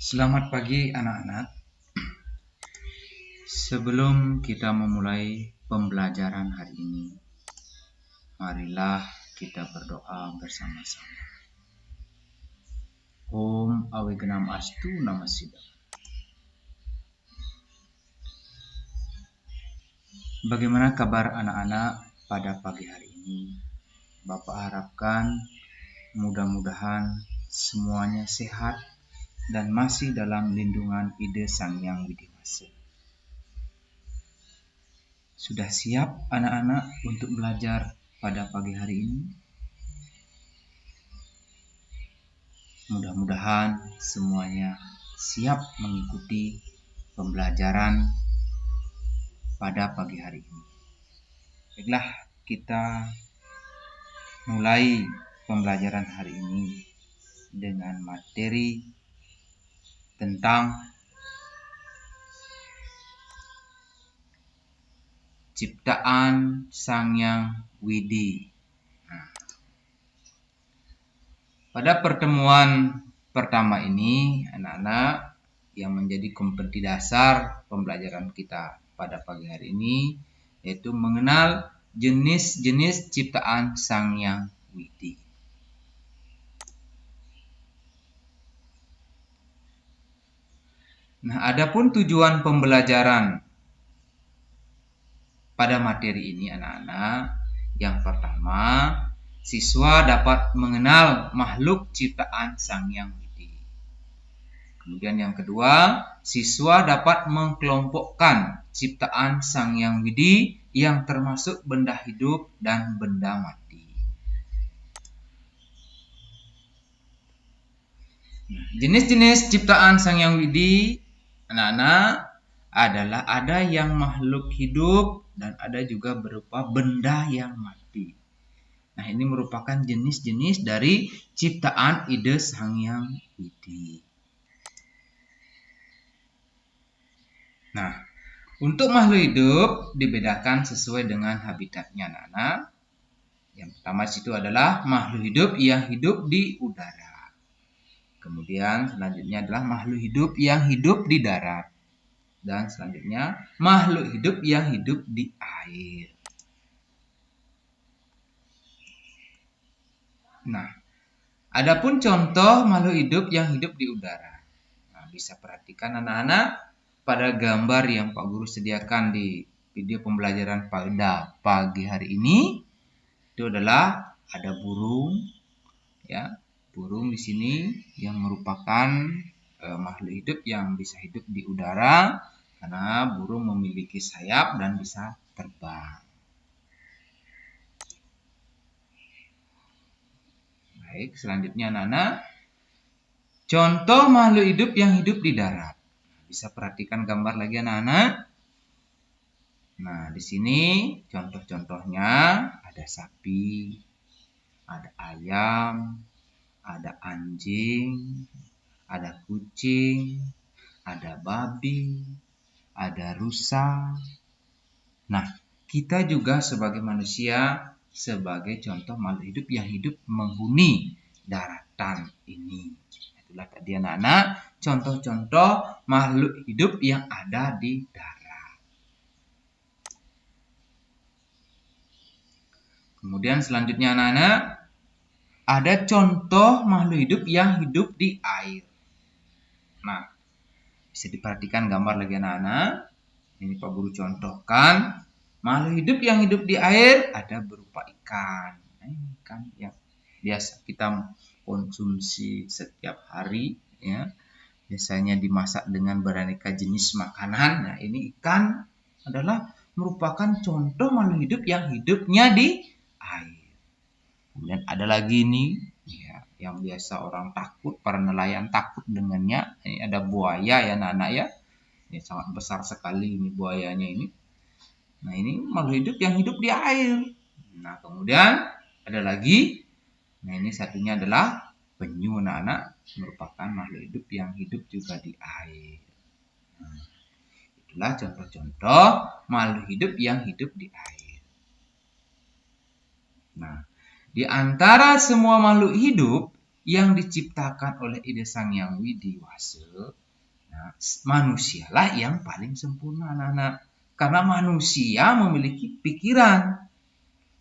Selamat pagi anak-anak. Sebelum kita memulai pembelajaran hari ini, marilah kita berdoa bersama-sama. Om Awigenam Astu Namasida. Bagaimana kabar anak-anak pada pagi hari ini? Bapak harapkan mudah-mudahan semuanya sehat dan masih dalam lindungan Ide Sang Hyang Widi Wase. Sudah siap anak-anak untuk belajar pada pagi hari ini? Mudah-mudahan semuanya siap mengikuti pembelajaran pada pagi hari ini. Baiklah, kita mulai pembelajaran hari ini dengan materi tentang ciptaan Sang Hyang Widi. Pada pertemuan pertama ini, anak-anak, yang menjadi kompetensi dasar pembelajaran kita pada pagi hari ini, yaitu mengenal jenis-jenis ciptaan Sang Hyang Widi. Nah, adapun tujuan pembelajaran pada materi ini, anak-anak, yang pertama, siswa dapat mengenal makhluk ciptaan Sang Hyang Widi. Kemudian yang kedua, siswa dapat mengkelompokkan ciptaan Sang Hyang Widi yang termasuk benda hidup dan benda mati. Jenis-jenis ciptaan Sang Hyang Widi, anak-anak, adalah ada yang makhluk hidup dan ada juga berupa benda yang mati. Nah, ini merupakan jenis-jenis dari ciptaan ide Sang Hyang Widi. Nah, untuk makhluk hidup dibedakan sesuai dengan habitatnya, anak-anak. Yang pertama situ adalah makhluk hidup yang hidup di udara. Kemudian selanjutnya adalah makhluk hidup yang hidup di darat. Dan selanjutnya makhluk hidup yang hidup di air. Nah, adapun contoh makhluk hidup yang hidup di udara. Nah, bisa perhatikan anak-anak pada gambar yang Pak Guru sediakan di video pembelajaran pada pagi hari ini. Itu adalah ada burung, ya, burung di sini yang merupakan makhluk hidup yang bisa hidup di udara karena burung memiliki sayap dan bisa terbang. Baik, selanjutnya anak-anak, contoh makhluk hidup yang hidup di darat. Bisa perhatikan gambar lagi anak-anak. Nah, di sini contoh-contohnya ada sapi, ada ayam, ada anjing, ada kucing, ada babi, ada rusa. Nah, kita juga sebagai manusia sebagai contoh makhluk hidup yang hidup menghuni daratan ini. Itulah tadi anak-anak contoh-contoh makhluk hidup yang ada di darat. Kemudian selanjutnya anak-anak, ada contoh makhluk hidup yang hidup di air. Nah, bisa diperhatikan gambar lagi anak-anak. Ini Pak Guru contohkan makhluk hidup yang hidup di air ada berupa ikan. Ikan yang biasa kita konsumsi setiap hari, ya. Biasanya dimasak dengan beraneka jenis makanan. Nah, ini ikan adalah merupakan contoh makhluk hidup yang hidupnya di air. Kemudian ada lagi nih, ya, yang biasa orang takut, para nelayan takut dengannya. Ini ada buaya ya anak-anak ya. Ini sangat besar sekali ini buayanya ini. Nah, ini makhluk hidup yang hidup di air. Nah, kemudian ada lagi. Nah, ini satunya adalah penyu anak-anak, merupakan makhluk hidup yang hidup juga di air. Nah, itulah contoh-contoh makhluk hidup yang hidup di air. Nah, di antara semua makhluk hidup yang diciptakan oleh ide Sang Yang Widi Wase, nah, manusialah yang paling sempurna anak-anak. Karena manusia memiliki pikiran.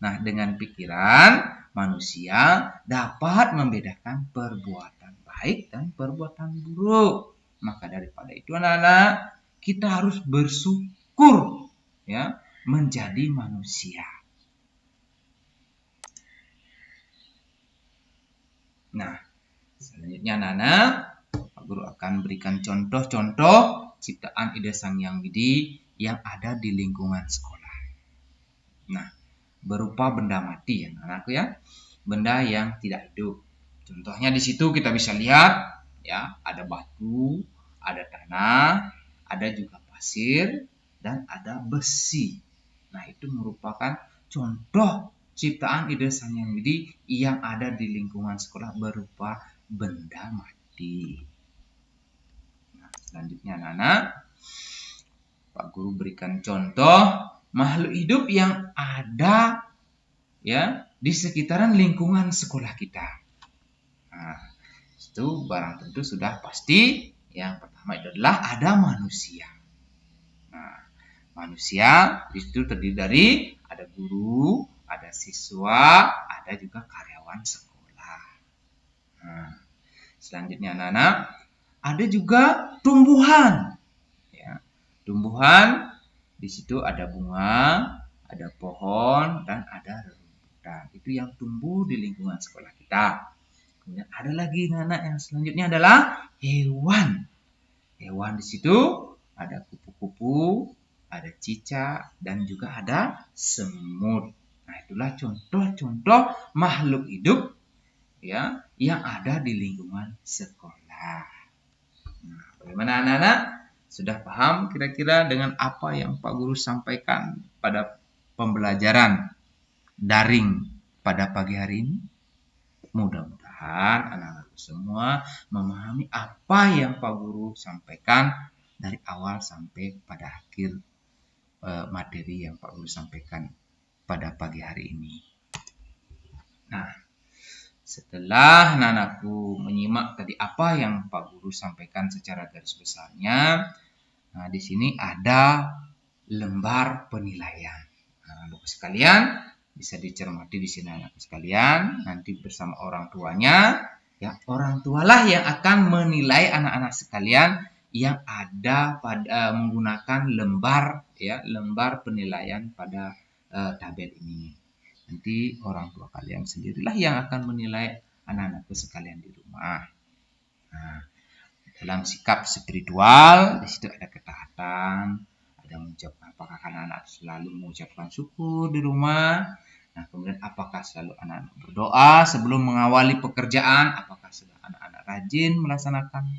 Nah, dengan pikiran, manusia dapat membedakan perbuatan baik dan perbuatan buruk. Maka daripada itu anak-anak, kita harus bersyukur ya menjadi manusia. Nah, selanjutnya anak-anak, Pak Guru akan berikan contoh-contoh ciptaan ide Sang Yang Widi yang ada di lingkungan sekolah. Nah, berupa benda mati ya anakku ya, benda yang tidak hidup. Contohnya di situ kita bisa lihat ya, ada batu, ada tanah, ada juga pasir dan ada besi. Nah, itu merupakan contoh ciptaan ide Sang Yang Widi yang ada di lingkungan sekolah berupa benda mati. Nah, selanjutnya anak-anak, Pak Guru berikan contoh makhluk hidup yang ada ya di sekitaran lingkungan sekolah kita. Nah, itu barang tentu sudah pasti. Yang pertama itu adalah ada manusia. Nah, manusia itu terdiri dari ada guru, ada siswa, ada juga karyawan sekolah. Nah, selanjutnya anak-anak, ada juga tumbuhan. Ya, tumbuhan di situ ada bunga, ada pohon, dan ada rerumputan. Itu yang tumbuh di lingkungan sekolah kita. Kemudian ada lagi anak-anak yang selanjutnya adalah hewan. Hewan di situ ada kupu-kupu, ada cicak, dan juga ada semut. Nah, itulah contoh-contoh makhluk hidup ya yang ada di lingkungan sekolah. Nah, bagaimana anak-anak? Sudah paham kira-kira dengan apa yang Pak Guru sampaikan pada pembelajaran daring pada pagi hari ini? Mudah-mudahan anak-anak semua memahami apa yang Pak Guru sampaikan dari awal sampai pada akhir materi yang Pak Guru sampaikan pada pagi hari ini. Nah, setelah anak-anakku menyimak tadi apa yang Pak Guru sampaikan secara garis besarnya, nah di sini ada lembar penilaian. Nah, Bapak sekalian bisa dicermati di sini anak sekalian, nanti bersama orang tuanya, ya orang tualah yang akan menilai anak-anak sekalian yang ada pada menggunakan lembar penilaian pada tabel ini. Nanti orang tua kalian sendirilah yang akan menilai anak-anakku sekalian di rumah. Nah, dalam sikap spiritual di situ ada ketaatan, ada mengucapkan apakah anak-anak selalu mengucapkan syukur di rumah. Nah, kemudian apakah selalu anak-anak berdoa sebelum mengawali pekerjaan, apakah sudah anak-anak rajin melaksanakan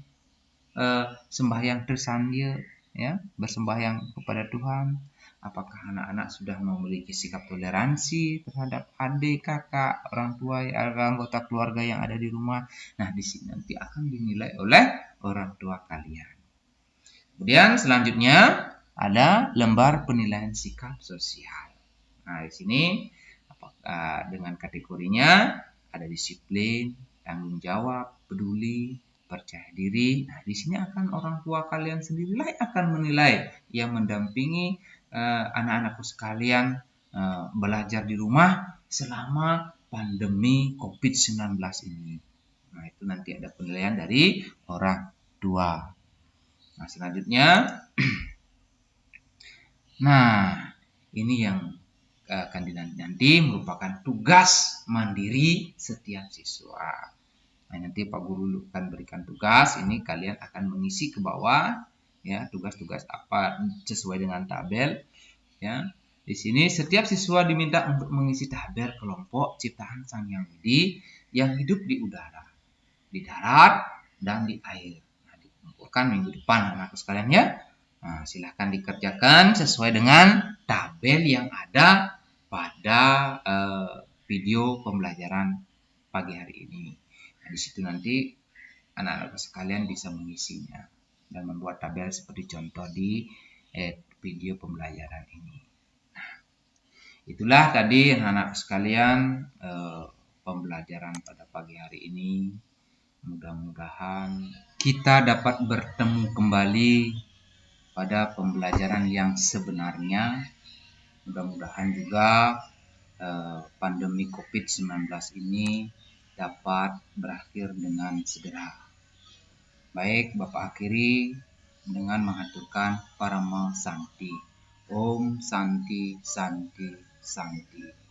sembahyang tersandia ya, bersembahyang kepada Tuhan. Apakah anak-anak sudah memiliki sikap toleransi terhadap adik, kakak, orang tua, anggota keluarga yang ada di rumah. Nah, di sini nanti akan dinilai oleh orang tua kalian. Kemudian selanjutnya ada lembar penilaian sikap sosial. Nah, di sini dengan kategorinya ada disiplin, tanggung jawab, peduli, percaya diri. Nah, di sini akan orang tua kalian sendirilah yang akan menilai, yang mendampingi anak-anakku sekalian belajar di rumah selama pandemi COVID-19 ini. Nah, itu nanti ada penilaian dari orang tua. Nah, selanjutnya, nah ini yang akan nanti merupakan tugas mandiri setiap siswa. Nah, nanti Pak Guru akan berikan tugas, ini kalian akan mengisi ke bawah ya, tugas-tugas apa sesuai dengan tabel ya. Di sini setiap siswa diminta untuk mengisi tabel kelompok ciptaan Sang Yang Widi yang hidup di udara, di darat, dan di air. Nah, dikumpulkan minggu depan anak-anak sekalian ya. Nah, silahkan dikerjakan sesuai dengan tabel yang ada pada video pembelajaran pagi hari ini. Nah, di situ nanti anak-anak sekalian bisa mengisinya dan membuat tabel seperti contoh di video pembelajaran ini. Nah, itulah tadi anak-anak sekalian pembelajaran pada pagi hari ini. Mudah-mudahan kita dapat bertemu kembali pada pembelajaran yang sebenarnya. Mudah-mudahan juga pandemi COVID-19 ini dapat berakhir dengan segera. Baik, Bapak akhiri dengan mengaturkan Parama Santi. Om Santi Santi Santi.